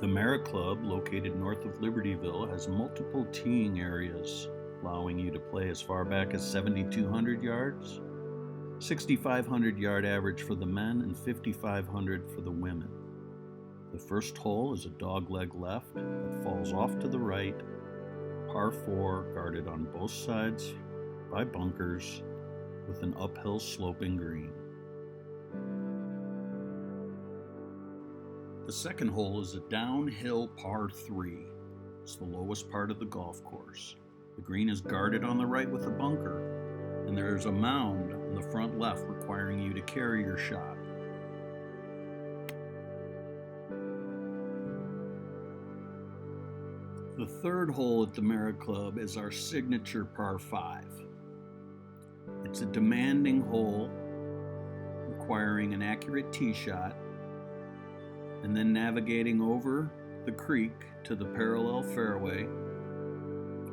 The Merritt Club, located north of Libertyville, has multiple teeing areas, allowing you to play as far back as 7,200 yards, 6,500 yard average for the men, and 5,500 for the women. The first hole is a dogleg left that falls off to the right, par 4, guarded on both sides by bunkers with an uphill sloping green. The second hole is a downhill par 3. It's the lowest part of the golf course. The green is guarded on the right with a bunker, and there is a mound on the front left requiring you to carry your shot. The third hole at the Merritt Club is our signature par 5. It's a demanding hole requiring an accurate tee shot, and then navigating over the creek to the parallel fairway,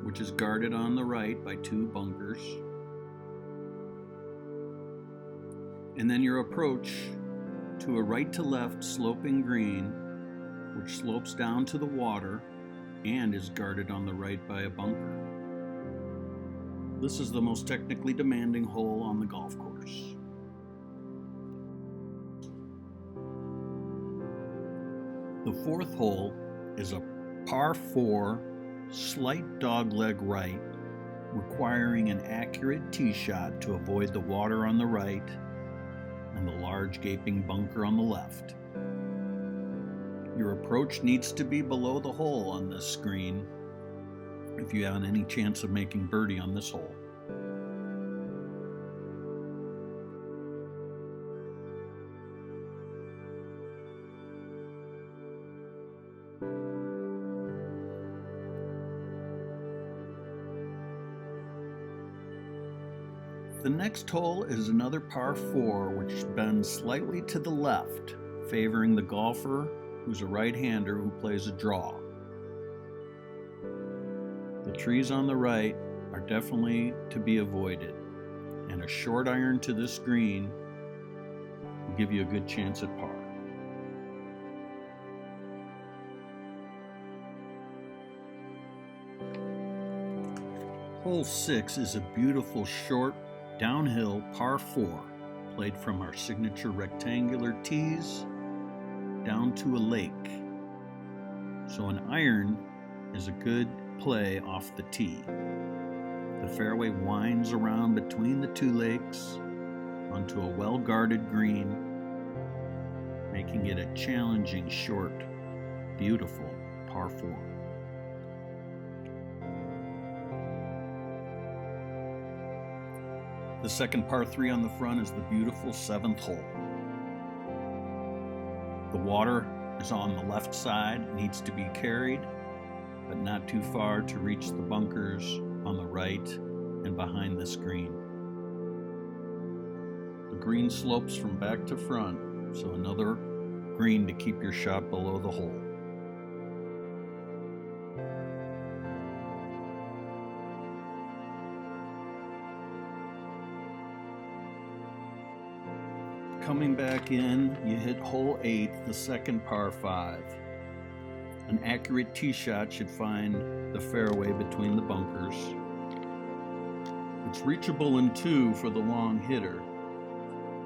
which is guarded on the right by 2 bunkers. And then your approach to a right to left sloping green, which slopes down to the water and is guarded on the right by a bunker. This is the most technically demanding hole on the golf course. The fourth hole is a par 4, slight dogleg right, requiring an accurate tee shot to avoid the water on the right and the large gaping bunker on the left. Your approach needs to be below the hole on this green if you have any chance of making birdie on this hole. The next hole is another par 4, which bends slightly to the left, favoring the golfer who's a right-hander who plays a draw. The trees on the right are definitely to be avoided, and a short iron to this green will give you a good chance at par. Hole 6 is a beautiful short downhill par 4, played from our signature rectangular tees down to a lake. So an iron is a good play off the tee. The fairway winds around between the 2 lakes onto a well-guarded green, making it a challenging, short, beautiful par 4. The second par 3 on the front is the beautiful 7th hole. The water is on the left side, needs to be carried, but not too far to reach the bunkers on the right and behind this green. The green slopes from back to front, so another green to keep your shot below the hole. Coming back in, you hit hole 8, the second par 5. An accurate tee shot should find the fairway between the bunkers. It's reachable in 2 for the long hitter,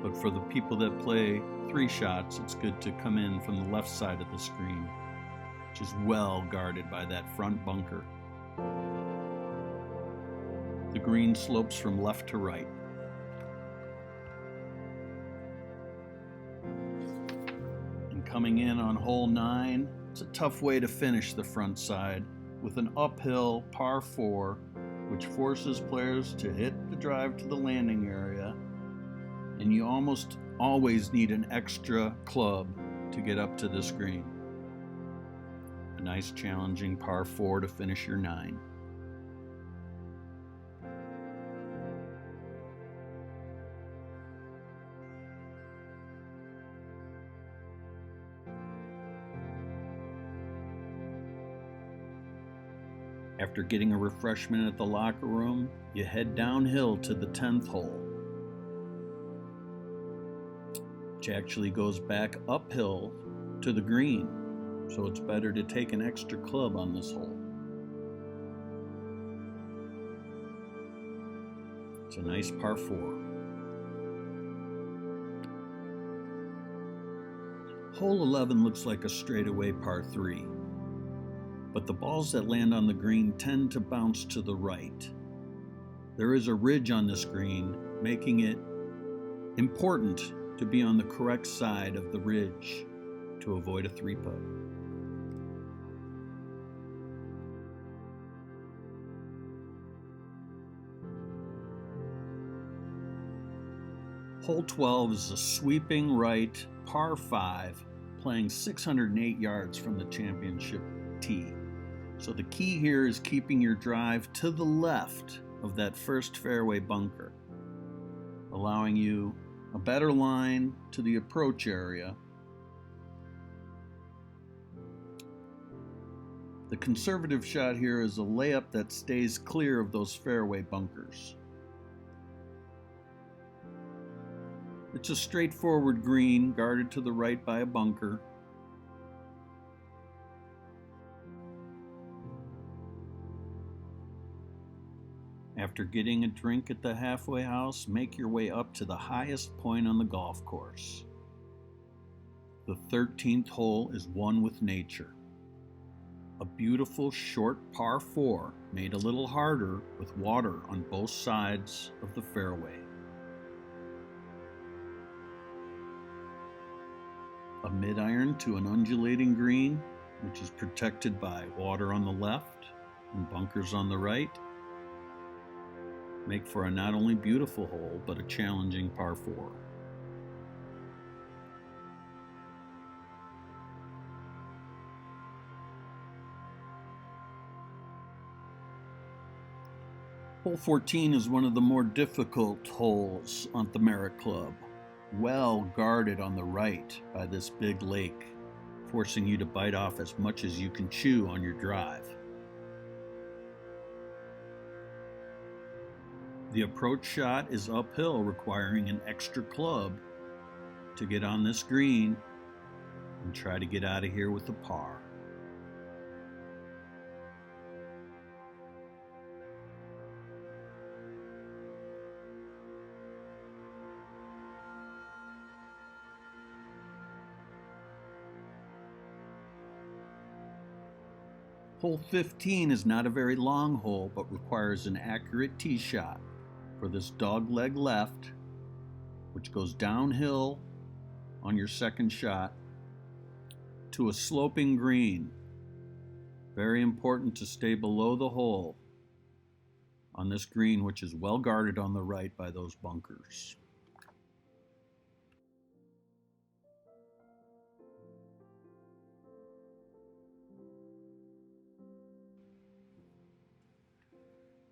but for the people that play 3 shots, it's good to come in from the left side of the screen, which is well guarded by that front bunker. The green slopes from left to right. Coming in on hole 9, it's a tough way to finish the front side with an uphill par 4, which forces players to hit the drive to the landing area, and you almost always need an extra club to get up to this green. A nice challenging par 4 to finish your 9. After getting a refreshment at the locker room, you head downhill to the 10th hole, which actually goes back uphill to the green. so it's better to take an extra club on this hole. It's a nice par 4. Hole 11 looks like a straightaway par 3, but the balls that land on the green tend to bounce to the right. There is a ridge on this green, making it important to be on the correct side of the ridge to avoid a 3-putt. Hole 12 is a sweeping right par 5, playing 608 yards from the championship tee. So the key here is keeping your drive to the left of that first fairway bunker, allowing you a better line to the approach area. The conservative shot here is a layup that stays clear of those fairway bunkers. It's a straightforward green, guarded to the right by a bunker. After getting a drink at the halfway house, make your way up to the highest point on the golf course. The 13th hole is one with nature. A beautiful short par 4 made a little harder with water on both sides of the fairway. A mid-iron to an undulating green, which is protected by water on the left and bunkers on the right, make for a not only beautiful hole, but a challenging par 4. Hole 14 is one of the more difficult holes on the Merritt Club. Well guarded on the right by this big lake, forcing you to bite off as much as you can chew on your drive. The approach shot is uphill, requiring an extra club to get on this green and try to get out of here with a par. Hole 15 is not a very long hole, but requires an accurate tee shot for this dogleg left, which goes downhill on your second shot to a sloping green. Very important to stay below the hole on this green, which is well guarded on the right by those bunkers.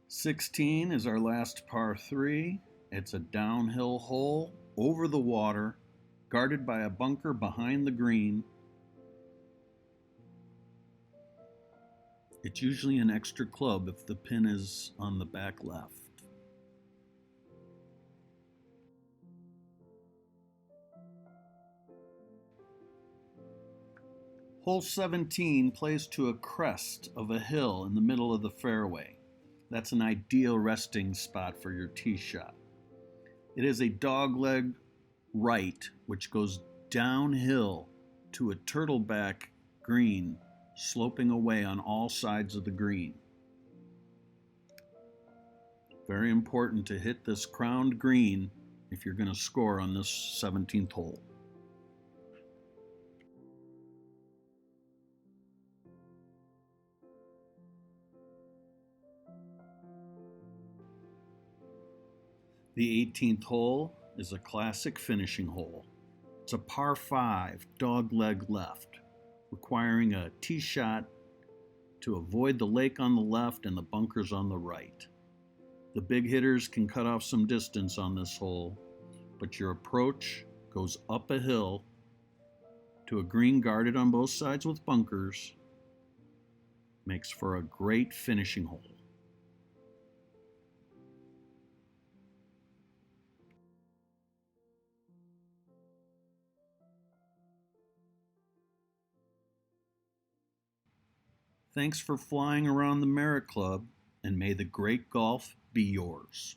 "16 is our last par 3. It's a downhill hole over the water, guarded by a bunker behind the green. It's usually an extra club if the pin is on the back left. Hole 17 plays to a crest of a hill in the middle of the fairway. That's an ideal resting spot for your tee shot. It is a dogleg right, which goes downhill to a turtleback green, sloping away on all sides of the green. Very important to hit this crowned green if you're going to score on this 17th hole. The 18th hole is a classic finishing hole. It's a par 5, dogleg left, requiring a tee shot to avoid the lake on the left and the bunkers on the right. The big hitters can cut off some distance on this hole, but your approach goes up a hill to a green guarded on both sides with bunkers. Makes for a great finishing hole. Thanks for flying around the Merit Club, and may the great golf be yours.